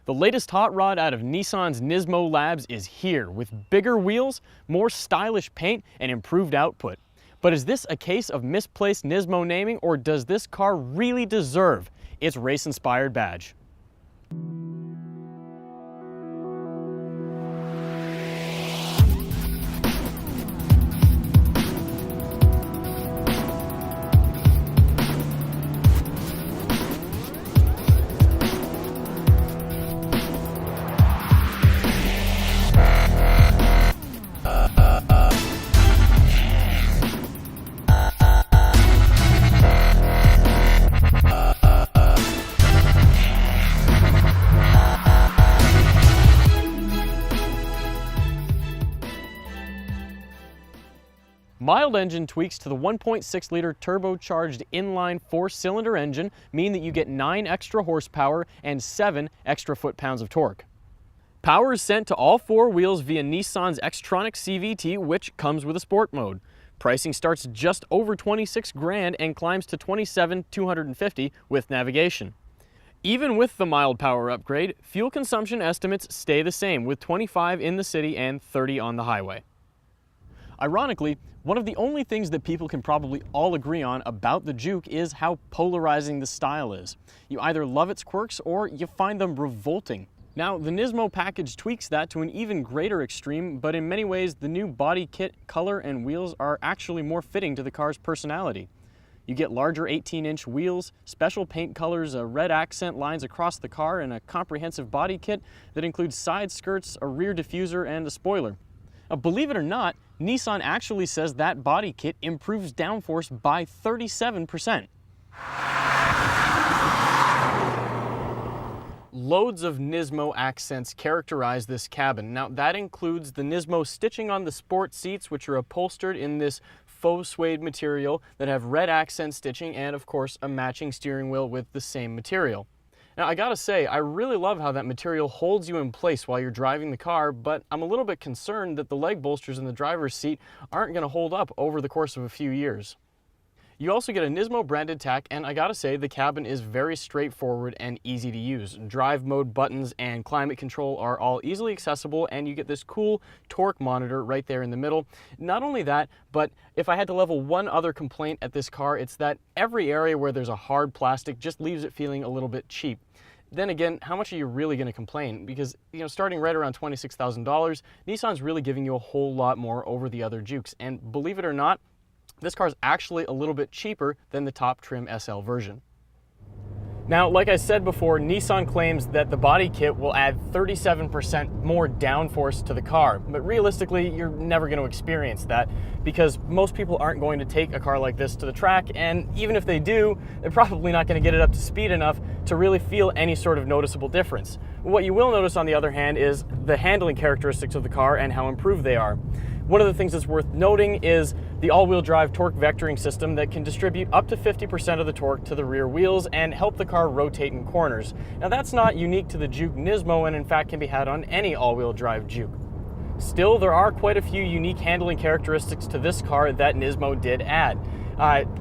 The latest hot rod out of Nissan's Nismo labs is here, with bigger wheels, more stylish paint, and improved output. But is this a case of misplaced Nismo naming, or does this car really deserve its race-inspired badge? Mild engine tweaks to the 1.6-liter turbocharged inline 4-cylinder engine mean that you get 9 extra horsepower and 7 extra foot-pounds of torque. Power is sent to all 4 wheels via Nissan's Xtronic CVT, which comes with a sport mode. Pricing starts just over $26,000 and climbs to $27,250 with navigation. Even with the mild power upgrade, fuel consumption estimates stay the same, with 25 in the city and 30 on the highway. Ironically, one of the only things that people can probably all agree on about the Juke is how polarizing the style is. You either love its quirks or you find them revolting. Now, the Nismo package tweaks that to an even greater extreme, but in many ways the new body kit, color, and wheels are actually more fitting to the car's personality. You get larger 18-inch wheels, special paint colors, red accent lines across the car, and a comprehensive body kit that includes side skirts, a rear diffuser, and a spoiler. Now, believe it or not, Nissan actually says that body kit improves downforce by 37%. Loads of Nismo accents characterize this cabin. Now, that includes the Nismo stitching on the sport seats, which are upholstered in this faux suede material that have red accent stitching, and of course a matching steering wheel with the same material. Now, I gotta say, I really love how that material holds you in place while you're driving the car, but I'm a little bit concerned that the leg bolsters in the driver's seat aren't gonna hold up over the course of a few years. You also get a Nismo branded tach, and I gotta say, the cabin is very straightforward and easy to use. Drive mode buttons and climate control are all easily accessible, and you get this cool torque monitor right there in the middle. Not only that, but if I had to level one other complaint at this car, it's that every area where there's a hard plastic just leaves it feeling a little bit cheap. Then again, how much are you really going to complain? Because, starting right around $26,000, Nissan's really giving you a whole lot more over the other Jukes. And believe it or not, this car is actually a little bit cheaper than the top trim SL version. Now, like I said before, Nissan claims that the body kit will add 37% more downforce to the car, but realistically, you're never going to experience that because most people aren't going to take a car like this to the track, and even if they do, they're probably not going to get it up to speed enough to really feel any sort of noticeable difference. What you will notice, on the other hand, is the handling characteristics of the car and how improved they are. One of the things that's worth noting is the all-wheel drive torque vectoring system that can distribute up to 50% of the torque to the rear wheels and help the car rotate in corners. Now, that's not unique to the Juke Nismo, and in fact can be had on any all-wheel drive Juke. Still, there are quite a few unique handling characteristics to this car that Nismo did add.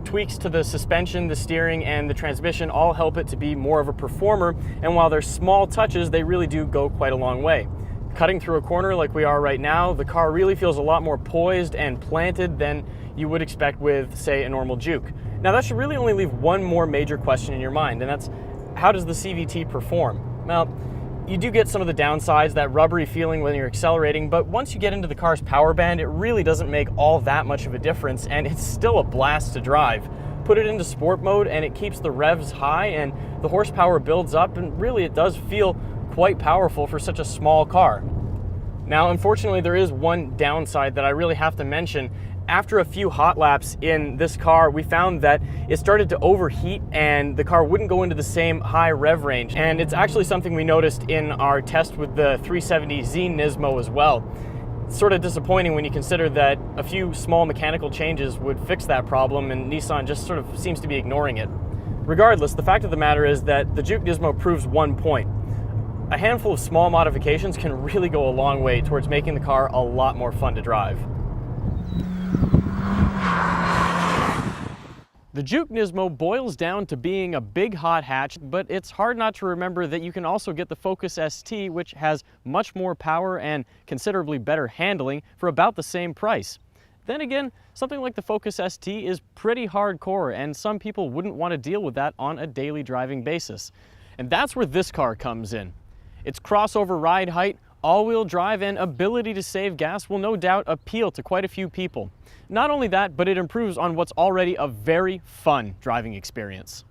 Tweaks to the suspension, the steering, and the transmission all help it to be more of a performer, and while they're small touches, they really do go quite a long way. Cutting through a corner like we are right now, the car really feels a lot more poised and planted than you would expect with, say, a normal Juke. Now, that should really only leave one more major question in your mind, and that's, how does the CVT perform? Well, you do get some of the downsides, that rubbery feeling when you're accelerating, but once you get into the car's power band, it really doesn't make all that much of a difference, and it's still a blast to drive. Put it into sport mode and it keeps the revs high and the horsepower builds up, and really it does feel quite powerful for such a small car. Now, unfortunately, there is one downside that I really have to mention. After a few hot laps in this car, we found that it started to overheat and the car wouldn't go into the same high rev range. And it's actually something we noticed in our test with the 370Z Nismo as well. It's sort of disappointing when you consider that a few small mechanical changes would fix that problem, and Nissan just sort of seems to be ignoring it. Regardless, the fact of the matter is that the Juke Nismo proves one point. A handful of small modifications can really go a long way towards making the car a lot more fun to drive. The Juke Nismo boils down to being a big hot hatch, but it's hard not to remember that you can also get the Focus ST, which has much more power and considerably better handling for about the same price. Then again, something like the Focus ST is pretty hardcore, and some people wouldn't want to deal with that on a daily driving basis. And that's where this car comes in. Its crossover ride height, all-wheel drive, and ability to save gas will no doubt appeal to quite a few people. Not only that, but it improves on what's already a very fun driving experience.